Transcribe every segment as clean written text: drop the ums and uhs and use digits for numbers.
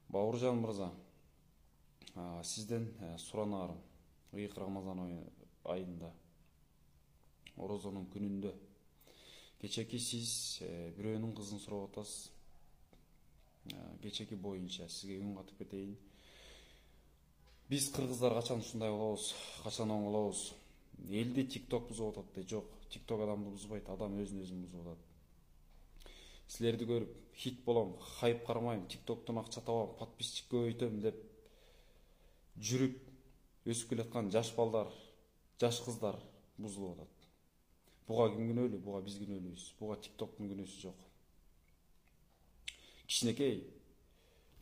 Бауыржан мырза, сизден суранаарым. Ыйык Рамазан айында, орозонун күнүндө кечеки сиз бирөөнүн кызын сурап атасыз. Кечеки боюнча сизге үн катып кетейин. Биз кыргыздар качан ушундай болобуз, качан оңолобуз? Элди TikTok бузуп атат де, жок. TikTok адамды бузбайт, адам өзүн бузуп атат. Силерди көрүп хит болом, хайп кармайм, TikToктон акча табам, подписчик көбөйтөм деп жүрүп өсүп келаткан жаш балдар, жаш кыздар бузулуп атат. Буга ким күнөөлүү? Буга биз күнөөлүүбүз. Буга TikToктун күнөөсү жок. Кичинекей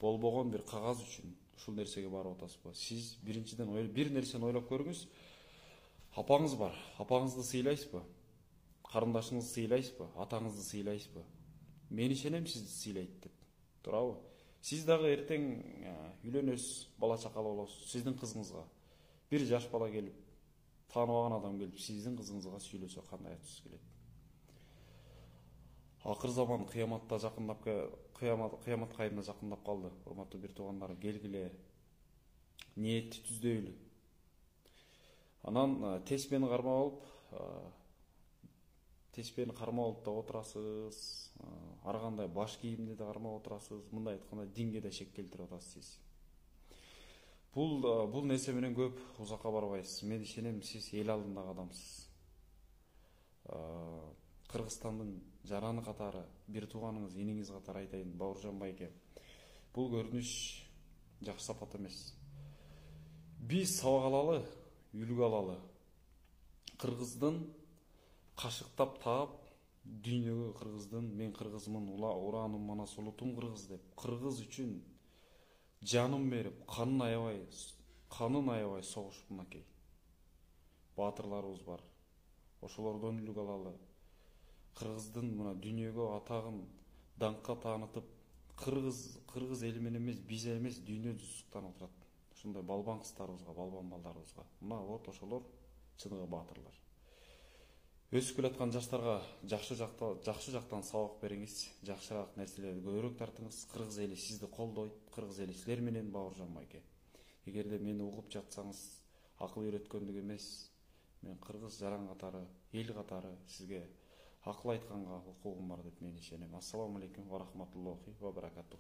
болбогон бир кагаз үчүн ушул нерсеге барып атасызбы? Сиз биринчиден бир нерсени ойлоп көрүңүз. Апаңыз бар. Апаңызды сыйлайсызбы? Карындашыңызды сыйлайсызбы? Атаңызды сыйлайсызбы? Мен ишенем сизди сыйлайт деп. Туурабы? Сиз дагы эртең үйлөнөсүз, бала чакалуу болосуз. Сиздин кызыңызга бир жаш бала келип, тааныбаган адам келип, сиздин кызыңызга сүйлөсө кандай айтышыңыз келет? Акыр заман кыяматта жакындап, кыямат кайымына жакындап калды. Урматтуу бир туугандар, келгиле, ниетти түздөйлү. Анан теспени кармап алып да отурасыз, ар кандай баш кийимди да кармап отурасыз, мындай айтканда динге да шек келтирип атасыз сиз. Бул нерсе менен көп узакка барбайсыз. Мен ишенем, сиз эл алдындагы адамсыз. Кыргызстандын жараны катары, бир тууганыңыз, иниңиз катары айтайын, Бауыржан байке. Бул көрүнүш жакшы сапат эмес. Биз сабак алалы, үлгү алалы. Кыргыздын кашыктап таап, дүйнөгө кыргыздын, мен кыргызмын, ураным манас улутум кыргыз деп, кыргыз үчүн жанын берип, канын аябай согушуп мынакей. Баатырларыбыз бар. Ошолордон үлгү алалы. Кыргыздын мына дүйнөгө атагын даңкка таанытып, кыргыз эли менен эмес, биз эмес, дүйнө суктанып турат. Ушундай балбан кыздарыбызга, балбан балдарыбызга. Мына вот ошолор чыныгы баатырлар. Өсүп келаткан жаштарга жакшы жактан сабак бериңиз, жакшыраак нерселерди көбүрөөк тартыңыз. Кыргыз эли сизди колдойт, кыргыз эли силер менен, Бауыржан байке. Эгерде мени угуп жатсаңыз, акыл үйрөткөндүк эмес, мен кыргыз жаран катары, эл катары сизге акыл айтканга укугум бар деп мен ишенем. Ассаламу алейкум ва рахматуллахи ва баракатух.